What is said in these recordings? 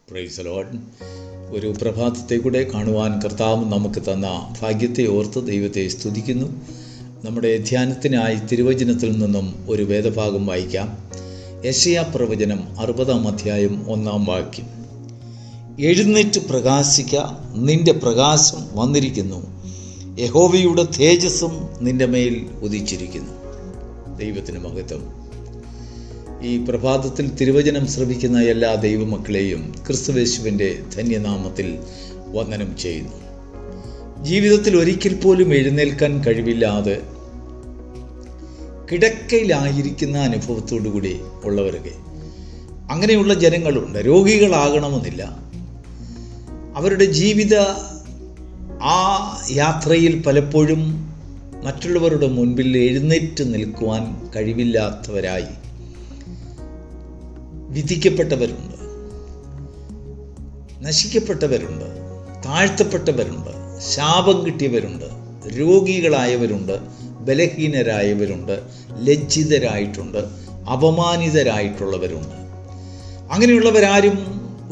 Praise the Lord. ഒരു പ്രഭാതത്തെ കൂടെ കാണുവാൻ കർത്താവ് നമുക്ക് തന്ന ഭാഗ്യത്തെ ഓർത്ത് ദൈവത്തെ സ്തുതിക്കുന്നു. നമ്മുടെ ധ്യാനത്തിനായി തിരുവചനത്തിൽ നിന്നും ഒരു വേദഭാഗം വായിക്കാം. യെശയ്യാ പ്രവചനം 60-ാം അധ്യായം 1-ാം വാക്യം. എഴുന്നേറ്റ് പ്രകാശിക്ക, നിന്റെ പ്രകാശം വന്നിരിക്കുന്നു, യഹോവയുടെ തേജസ്സും നിന്റെ മേൽ ഉദിച്ചിരിക്കുന്നു. ദൈവത്തിന് മഹത്വം. ഈ പ്രഭാതത്തിൽ തിരുവചനം ശ്രവിക്കുന്ന എല്ലാ ദൈവമക്കളെയും ക്രിസ്തുയേശുവിൻ്റെ ധന്യനാമത്തിൽ വന്ദനം ചെയ്യുന്നു. ജീവിതത്തിൽ ഒരിക്കൽ പോലും എഴുന്നേൽക്കാൻ കഴിവില്ലാതെ കിടക്കയിലായിരിക്കുന്ന അനുഭവത്തോടുകൂടി ഉള്ളവരൊക്കെ, അങ്ങനെയുള്ള ജനങ്ങളുണ്ട്. രോഗികളാകണമെന്നില്ല. അവരുടെ ജീവിത ആ യാത്രയിൽ പലപ്പോഴും മറ്റുള്ളവരുടെ മുൻപിൽ എഴുന്നേറ്റ് നിൽക്കുവാൻ കഴിവില്ലാത്തവരായി വിധിക്കപ്പെട്ടവരുണ്ട്, നശിക്കപ്പെട്ടവരുണ്ട്, താഴ്ത്തപ്പെട്ടവരുണ്ട്, ശാപം കിട്ടിയവരുണ്ട്, രോഗികളായവരുണ്ട്, ബലഹീനരായവരുണ്ട്, ലജ്ജിതരായിട്ടുണ്ട്, അപമാനിതരായിട്ടുള്ളവരുണ്ട്. അങ്ങനെയുള്ളവരാരും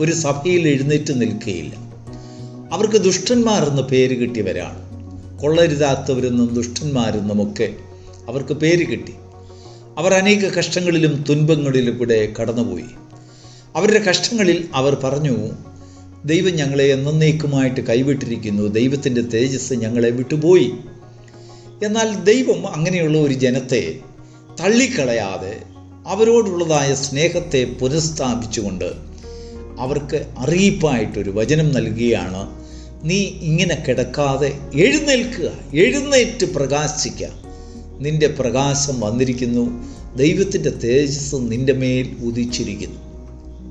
ഒരു സഭയിൽ എഴുന്നേറ്റ് നിൽക്കുകയില്ല. അവർക്ക് ദുഷ്ടന്മാരെന്ന് പേര് കിട്ടിയവരാണ്. കൊള്ളരുതാത്തവരെന്നും ദുഷ്ടന്മാരെന്നുമൊക്കെ അവർക്ക് പേര് കിട്ടി. അവർ അനേക കഷ്ടങ്ങളിലും തുൻപങ്ങളിലും കൂടെ കടന്നുപോയി. അവരുടെ കഷ്ടങ്ങളിൽ അവർ പറഞ്ഞു, ദൈവം ഞങ്ങളെ എന്നേക്കുമായിട്ട് കൈവിട്ടിരിക്കുന്നു, ദൈവത്തിൻ്റെ തേജസ് ഞങ്ങളെ വിട്ടുപോയി. എന്നാൽ ദൈവം അങ്ങനെയുള്ള ഒരു ജനത്തെ തള്ളിക്കളയാതെ അവരോടുള്ളതായ സ്നേഹത്തെ പുനഃസ്ഥാപിച്ചുകൊണ്ട് അവർക്ക് അറിയിപ്പായിട്ടൊരു വചനം നൽകുകയാണ്. നീ ഇങ്ങനെ കിടക്കാതെ എഴുന്നേൽക്കുക, എഴുന്നേറ്റ് പ്രകാശിക്കുക, നിന്റെ പ്രകാശം വന്നിരിക്കുന്നു, ദൈവത്തിൻ്റെ തേജസ് നിന്റെ മേൽ ഉദിച്ചിരിക്കുന്നു.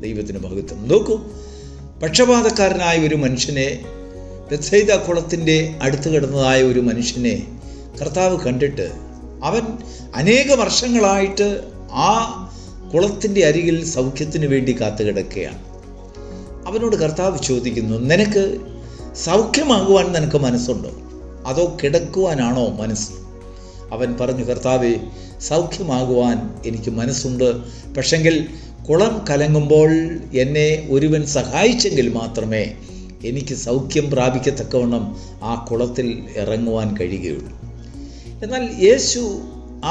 ദൈവത്തിന് മഹത്വം. നോക്കൂ, പക്ഷപാതക്കാരനായ ഒരു മനുഷ്യനെ, ബെത്സൈദ കുളത്തിൻ്റെ അടുത്ത് കിടന്നതായ ഒരു മനുഷ്യനെ കർത്താവ് കണ്ടിട്ട്, അവൻ അനേക വർഷങ്ങളായിട്ട് ആ കുളത്തിൻ്റെ അരികിൽ സൗഖ്യത്തിന് വേണ്ടി കാത്തുകിടക്കുകയാണ്. അവനോട് കർത്താവ് ചോദിക്കുന്നു, നിനക്ക് സൗഖ്യമാകുവാൻ നിനക്ക് മനസ്സുണ്ടോ, അതോ കിടക്കുവാനാണോ മനസ്സ്? അവൻ പറഞ്ഞു, കർത്താവേ, സൗഖ്യമാകുവാൻ എനിക്ക് മനസ്സുണ്ട്, പക്ഷെങ്കിൽ കുളം കലങ്ങുമ്പോൾ എന്നെ ഒരുവൻ സഹായിച്ചെങ്കിൽ മാത്രമേ എനിക്ക് സൗഖ്യം പ്രാപിക്കത്തക്കവണ്ണം ആ കുളത്തിൽ ഇറങ്ങുവാൻ കഴിയുകയുള്ളൂ. എന്നാൽ യേശു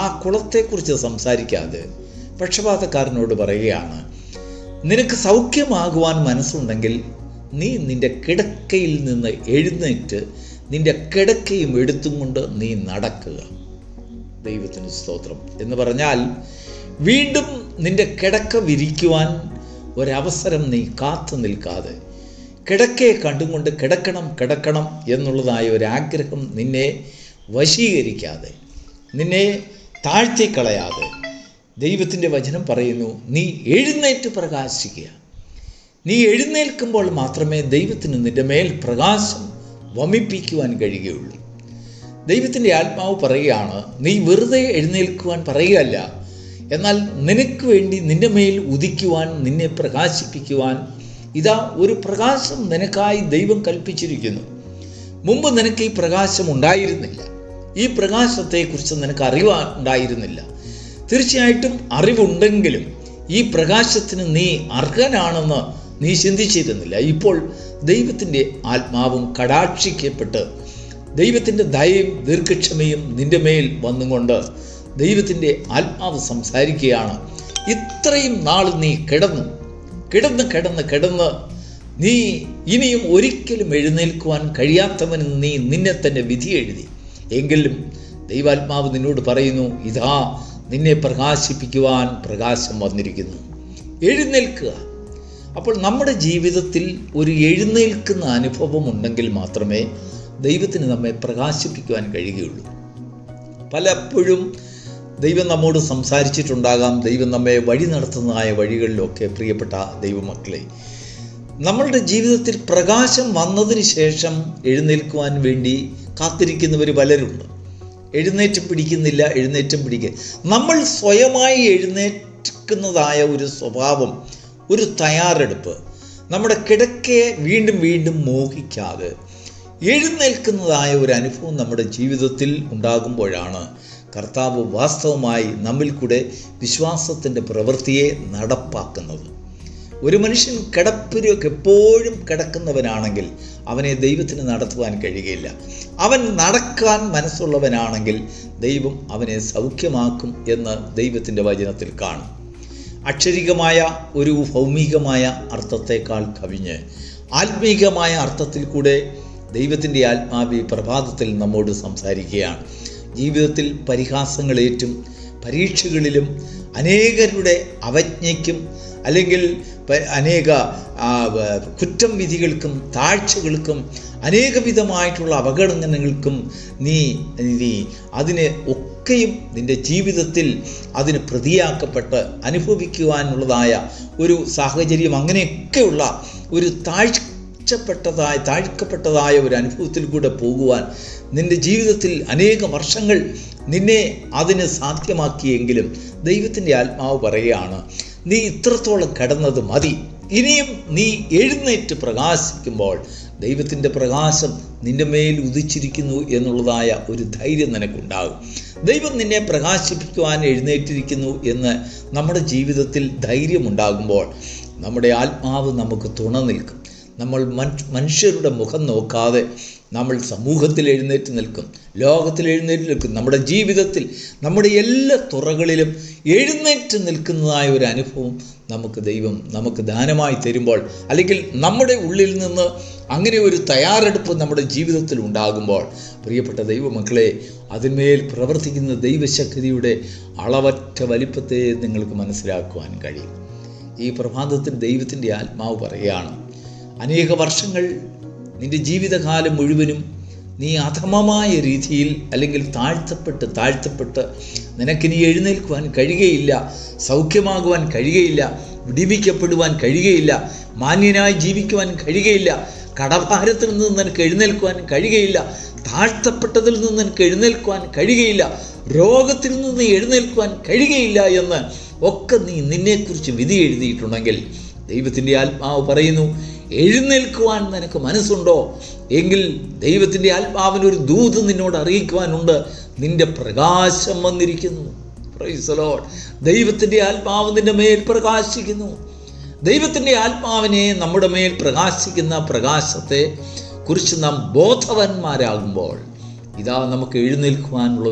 ആ കുളത്തെക്കുറിച്ച് സംസാരിക്കാതെ പക്ഷപാതക്കാരനോട് പറയുകയാണ്, നിനക്ക് സൗഖ്യമാകുവാൻ മനസ്സുണ്ടെങ്കിൽ നീ നിന്റെ കിടക്കയിൽ നിന്ന് എഴുന്നേറ്റ് നിന്റെ കിടക്കയും എടുത്തും കൊണ്ട് നീ നടക്കുക. ദൈവത്തിന് സ്തോത്രം. എന്ന് പറഞ്ഞാൽ, വീണ്ടും നിന്റെ കിടക്ക വിരിക്കുവാൻ ഒരവസരം നീ കാത്തു നിൽക്കാതെ, കിടക്കയെ കണ്ടുകൊണ്ട് കിടക്കണം എന്നുള്ളതായ ഒരാഗ്രഹം നിന്നെ വശീകരിക്കാതെ, നിന്നെ താഴ്ത്തിക്കളയാതെ, ദൈവത്തിൻ്റെ വചനം പറയുന്നു, നീ എഴുന്നേറ്റ് പ്രകാശിക്കുക. നീ എഴുന്നേൽക്കുമ്പോൾ മാത്രമേ ദൈവത്തിന് നിന്റെ മേൽ പ്രകാശം വമിപ്പിക്കുവാൻ കഴിയുകയുള്ളൂ. ദൈവത്തിൻ്റെ ആത്മാവ് പറയുകയാണ്, നീ വെറുതെ എഴുന്നേൽക്കുവാൻ പറയുകയല്ല, എന്നാൽ നിനക്ക് വേണ്ടി നിന്റെ മേൽ ഉദിക്കുവാൻ, നിന്നെ പ്രകാശിപ്പിക്കുവാൻ ഇതാ ഒരു പ്രകാശം നിനക്കായി ദൈവം കൽപ്പിച്ചിരിക്കുന്നു. മുമ്പ് നിനക്ക് ഈ പ്രകാശം ഉണ്ടായിരുന്നില്ല. ഈ പ്രകാശത്തെക്കുറിച്ച് നിനക്ക് അറിവുണ്ടായിരുന്നില്ല. തീർച്ചയായിട്ടും അറിവുണ്ടെങ്കിലും ഈ പ്രകാശത്തിന് നീ അർഹനാണെന്ന് നീ ചിന്തിച്ചിരുന്നില്ല. ഇപ്പോൾ ദൈവത്തിൻ്റെ ആത്മാവും കടാക്ഷിക്കപ്പെട്ട് ദൈവത്തിൻ്റെ ദയയും ദീർഘക്ഷമയും നിന്റെ മേൽ വന്നുകൊണ്ട് ദൈവത്തിൻ്റെ ആത്മാവ് സംസാരിക്കുകയാണ്. ഇത്രയും നാൾ നീ കിടന്ന് നീ ഇനിയും ഒരിക്കലും എഴുന്നേൽക്കുവാൻ കഴിയാത്തവന് നീ നിന്നെ തന്നെ വിധി എഴുതി. എങ്കിലും ദൈവാത്മാവ് നിന്നോട് പറയുന്നു, ഇതാ നിന്നെ പ്രകാശിപ്പിക്കുവാൻ പ്രകാശം വന്നിരിക്കുന്നു, എഴുന്നേൽക്കുക. അപ്പോൾ നമ്മുടെ ജീവിതത്തിൽ ഒരു എഴുന്നേൽക്കുന്ന അനുഭവം ഉണ്ടെങ്കിൽ മാത്രമേ ദൈവത്തിന് നമ്മെ പ്രകാശിപ്പിക്കുവാൻ കഴിയുകയുള്ളൂ. പലപ്പോഴും ദൈവം നമ്മോട് സംസാരിച്ചിട്ടുണ്ടാകാം, ദൈവം നമ്മെ വഴി നടത്തുന്നതായ വഴികളിലൊക്കെ. പ്രിയപ്പെട്ട ദൈവമക്കളെ, നമ്മളുടെ ജീവിതത്തിൽ പ്രകാശം വന്നതിന് ശേഷം എഴുന്നേൽക്കുവാൻ വേണ്ടി കാത്തിരിക്കുന്നവർ പലരുണ്ട്. എഴുന്നേറ്റം പിടിക്കുക. നമ്മൾ സ്വയമായി എഴുന്നേൽക്കുന്നതായ ഒരു സ്വഭാവം, ഒരു തയ്യാറെടുപ്പ്, നമ്മുടെ കിടക്കയെ വീണ്ടും മോഹിക്കാതെ എഴുന്നേൽക്കുന്നതായ ഒരു അനുഭവം നമ്മുടെ ജീവിതത്തിൽ ഉണ്ടാകുമ്പോഴാണ് കർത്താവ് വാസ്തവമായി നമ്മിൽ കൂടെ വിശ്വാസത്തിൻ്റെ പ്രവൃത്തിയെ നടപ്പാക്കുന്നത്. ഒരു മനുഷ്യൻ എപ്പോഴും കിടക്കുന്നവനാണെങ്കിൽ അവനെ ദൈവത്തിന് നടത്തുവാൻ കഴിയുകയില്ല. അവൻ നടക്കാൻ മനസ്സുള്ളവനാണെങ്കിൽ ദൈവം അവനെ സൗഖ്യമാക്കും എന്ന് ദൈവത്തിൻ്റെ വചനത്തിൽ കാണും. അക്ഷരികമായ ഒരു ഭൗമികമായ അർത്ഥത്തെക്കാൾ കവിഞ്ഞ് ആത്മീകമായ അർത്ഥത്തിൽ കൂടെ ദൈവത്തിൻ്റെ ആത്മാവ് പ്രഭാതത്തിൽ നമ്മോട് സംസാരിക്കുകയാണ്. ജീവിതത്തിൽ പരിഹാസങ്ങളേറ്റും പരീക്ഷകളിലും അനേകരുടെ അവജ്ഞയ്ക്കും അല്ലെങ്കിൽ അനേക കുറ്റം വിധികൾക്കും താഴ്ചകൾക്കും അനേകവിധമായിട്ടുള്ള അപകടങ്ങൾക്കും നീ അതിനെ ഒക്കെയും നിൻ്റെ ജീവിതത്തിൽ അതിന് പ്രതിയാക്കപ്പെട്ട് അനുഭവിക്കുവാനുള്ളതായ ഒരു സാഹചര്യം, അങ്ങനെയൊക്കെയുള്ള ഒരു താഴ്ക്കപ്പെട്ടതായ ഒരു അനുഭവത്തിൽ കൂടെ പോകുവാൻ നിൻ്റെ ജീവിതത്തിൽ അനേക വർഷങ്ങൾ നിന്നെ അതിന് സാധ്യമാക്കിയെങ്കിലും ദൈവത്തിൻ്റെ ആത്മാവ് പറയുകയാണ്, നീ ഇത്രത്തോളം കടന്നത് മതി. ഇനിയും നീ എഴുന്നേറ്റ് പ്രകാശിക്കുമ്പോൾ ദൈവത്തിൻ്റെ പ്രകാശം നിൻ്റെ മേൽ ഉദിച്ചിരിക്കുന്നു എന്നുള്ളതായ ഒരു ധൈര്യം നിനക്കുണ്ടാകും. ദൈവം നിന്നെ പ്രകാശിപ്പിക്കുവാൻ എഴുന്നേറ്റിരിക്കുന്നു എന്ന് നമ്മുടെ ജീവിതത്തിൽ ധൈര്യമുണ്ടാകുമ്പോൾ നമ്മുടെ ആത്മാവ് നമുക്ക് തുണ നിൽക്കും. നമ്മൾ മനുഷ്യരുടെ മുഖം നോക്കാതെ നമ്മൾ സമൂഹത്തിൽ എഴുന്നേറ്റ് നിൽക്കും, ലോകത്തിൽ എഴുന്നേറ്റ് നിൽക്കും. നമ്മുടെ ജീവിതത്തിൽ നമ്മുടെ എല്ലാ തുറകളിലും എഴുന്നേറ്റ് നിൽക്കുന്നതായ ഒരു അനുഭവം ദൈവം നമുക്ക് ദാനമായി തരുമ്പോൾ, അല്ലെങ്കിൽ നമ്മുടെ ഉള്ളിൽ നിന്ന് അങ്ങനെ ഒരു തയ്യാറെടുപ്പ് നമ്മുടെ ജീവിതത്തിൽ ഉണ്ടാകുമ്പോൾ, പ്രിയപ്പെട്ട ദൈവമക്കളെ, അതിന്മേൽ പ്രവർത്തിക്കുന്ന ദൈവശക്തിയുടെ അളവറ്റ വലിപ്പത്തെ നിങ്ങൾക്ക് മനസ്സിലാക്കുവാൻ കഴിയും. ഈ പ്രഭാതത്തിൽ ദൈവത്തിൻ്റെ ആത്മാവ് പറയുകയാണ്, അനേക വർഷങ്ങൾ നിൻ്റെ ജീവിതകാലം മുഴുവനും നീ അധമമായ രീതിയിൽ അല്ലെങ്കിൽ താഴ്ത്തപ്പെട്ട് നിനക്കിനി എഴുന്നേൽക്കുവാൻ കഴിയുകയില്ല, സൗഖ്യമാകുവാൻ കഴിയുകയില്ല, വിടിവിക്കപ്പെടുവാൻ കഴിയുകയില്ല, മാന്യനായി ജീവിക്കുവാൻ കഴിയുകയില്ല, കടഭാരത്തിൽ നിന്ന് നിനക്ക് എഴുന്നേൽക്കുവാൻ കഴിയുകയില്ല, താഴ്ത്തപ്പെട്ടതിൽ നിന്ന് നിനക്ക് എഴുന്നേൽക്കുവാൻ കഴിയുകയില്ല, രോഗത്തിൽ നിന്ന് എഴുന്നേൽക്കുവാൻ കഴിയുകയില്ല എന്ന് ഒക്കെ നീ നിന്നെക്കുറിച്ച് വിധി എഴുതിയിട്ടുണ്ടെങ്കിൽ ദൈവത്തിൻ്റെ ആത്മാവ് പറയുന്നു, എഴുന്നേൽക്കുവാൻ നിനക്ക് മനസ്സുണ്ടോ എങ്കിൽ ദൈവത്തിൻ്റെ ആത്മാവിനൊരു ദൂത് നിന്നോട് അറിയിക്കുവാനുണ്ട്. നിന്റെ പ്രകാശം വന്നിരിക്കുന്നു. Praise the Lord. ദൈവത്തിൻ്റെ ആത്മാവ് നിന്റെ മേൽ പ്രകാശിക്കുന്നു. ദൈവത്തിൻ്റെ ആത്മാവിനെ നമ്മുടെ മേൽ പ്രകാശിക്കുന്ന പ്രകാശത്തെ കുറിച്ച് നാം ബോധവാന്മാരാകുമ്പോൾ ഇതാ നമുക്ക് എഴുന്നേൽക്കുവാനുള്ള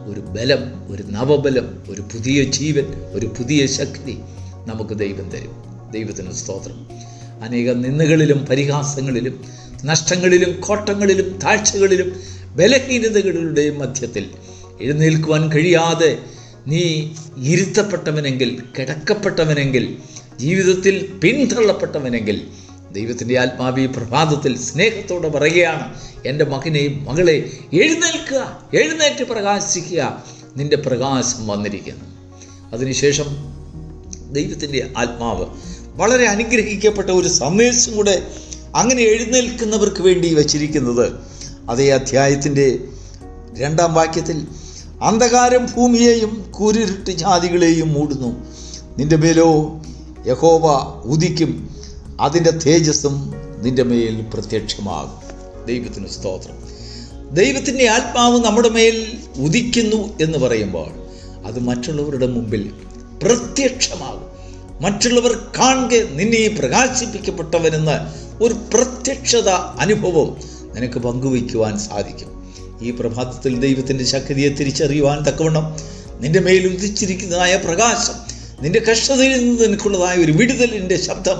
ഒരു ബലം, ഒരു നവബലം, ഒരു പുതിയ ജീവൻ, ഒരു പുതിയ ശക്തി നമുക്ക് ദൈവം തരും. ദൈവത്തിന് സ്തോത്രം. അനേക നിന്ദകളിലും പരിഹാസങ്ങളിലും നഷ്ടങ്ങളിലും കോട്ടങ്ങളിലും താഴ്ചകളിലും ബലഹീനതകളുടെയും മധ്യത്തിൽ എഴുന്നേൽക്കുവാൻ കഴിയാതെ നീ ഇരുത്തപ്പെട്ടവനെങ്കിൽ, കിടക്കപ്പെട്ടവനെങ്കിൽ, ജീവിതത്തിൽ പിന്തള്ളപ്പെട്ടവനെങ്കിൽ ദൈവത്തിൻ്റെ ആത്മാവ് ഈ പ്രഭാതത്തിൽ സ്നേഹത്തോടെ പറയുകയാണ്, എൻ്റെ മകനെ മകളെ എഴുന്നേൽക്കുക, എഴുന്നേറ്റ് പ്രകാശിക്കുക, നിൻ്റെ പ്രകാശം വന്നിരിക്കുന്നു. അതിനുശേഷം ദൈവത്തിൻ്റെ ആത്മാവ് വളരെ അനുഗ്രഹിക്കപ്പെട്ട ഒരു സന്ദേശം കൂടെ അങ്ങനെ എഴുന്നേൽക്കുന്നവർക്ക് വേണ്ടി വച്ചിരിക്കുന്നത് അതേ അധ്യായത്തിൻ്റെ 2-ാം വാക്യത്തിൽ, അന്ധകാരം ഭൂമിയെയും കൂരിരുട്ട് ജാതികളെയും മൂടുന്നു, നിന്റെ മേലോ യഹോവ ഉദിക്കും, അതിൻ്റെ തേജസ്സും നിന്റെ മേൽ പ്രത്യക്ഷമാകും. ദൈവത്തിന് സ്തോത്രം. ദൈവത്തിൻ്റെ ആത്മാവ് നമ്മുടെ മേൽ ഉദിക്കുന്നു എന്ന് പറയുമ്പോൾ അത് മറ്റുള്ളവരുടെ മുമ്പിൽ പ്രത്യക്ഷമാകും. മറ്റുള്ളവർ കാണുക നിന്നെ പ്രകാശിപ്പിക്കപ്പെട്ടവനെന്ന് ഒരു പ്രത്യക്ഷത അനുഭവം നിനക്ക് പങ്കുവയ്ക്കുവാൻ സാധിക്കും. ഈ പ്രഭാതത്തിൽ ദൈവത്തിൻ്റെ ശക്തിയെ തിരിച്ചറിയുവാൻ തക്കവണ്ണം നിന്റെ മേൽ ഉദിച്ചിരിക്കുന്നതായ പ്രകാശം, നിന്റെ കഷ്ടതയിൽ നിന്ന് നിനക്കുള്ളതായ ഒരു വിടുതലിൻ്റെ ശബ്ദം,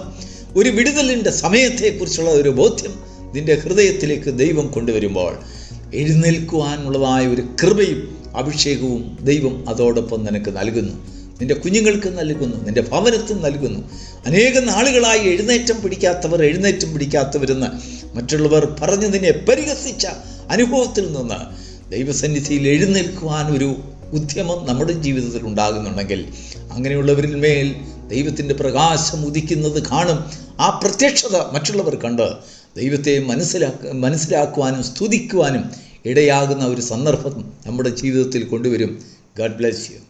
ഒരു വിടുതലിൻ്റെ സമയത്തെക്കുറിച്ചുള്ള ഒരു ബോധ്യം നിന്റെ ഹൃദയത്തിലേക്ക് ദൈവം കൊണ്ടുവരുമ്പോൾ എഴുന്നേൽക്കുവാനുള്ളതായ ഒരു കൃപയും അഭിഷേകവും ദൈവം അതോടൊപ്പം നിനക്ക് നൽകുന്നു. നിന്റെ കുഞ്ഞുങ്ങൾക്ക് നൽകുന്നു, നിന്റെ ഭവനത്തിന് നൽകുന്നു. അനേക നാളുകളായി എഴുന്നേറ്റം പിടിക്കാത്തവരെന്ന് മറ്റുള്ളവർ പറഞ്ഞ് നിന്നെ പരിഹസിച്ച അനുഭവത്തിൽ നിന്ന് ദൈവസന്നിധിയിൽ എഴുന്നേൽക്കുവാൻ ഒരു ഉദ്യമം നമ്മുടെ ജീവിതത്തിൽ ഉണ്ടാകുന്നുണ്ടെങ്കിൽ അങ്ങനെയുള്ളവരിൽ മേൽ ദൈവത്തിൻ്റെ പ്രകാശം ഉദിക്കുന്നത് കാണും. ആ പ്രത്യക്ഷത മറ്റുള്ളവർ കണ്ട് ദൈവത്തെ മനസ്സിലാക്കുവാനും സ്തുതിക്കുവാനും ഇടയാകുന്ന ഒരു സന്ദർഭം നമ്മുടെ ജീവിതത്തിൽ കൊണ്ടുവരും. God bless you.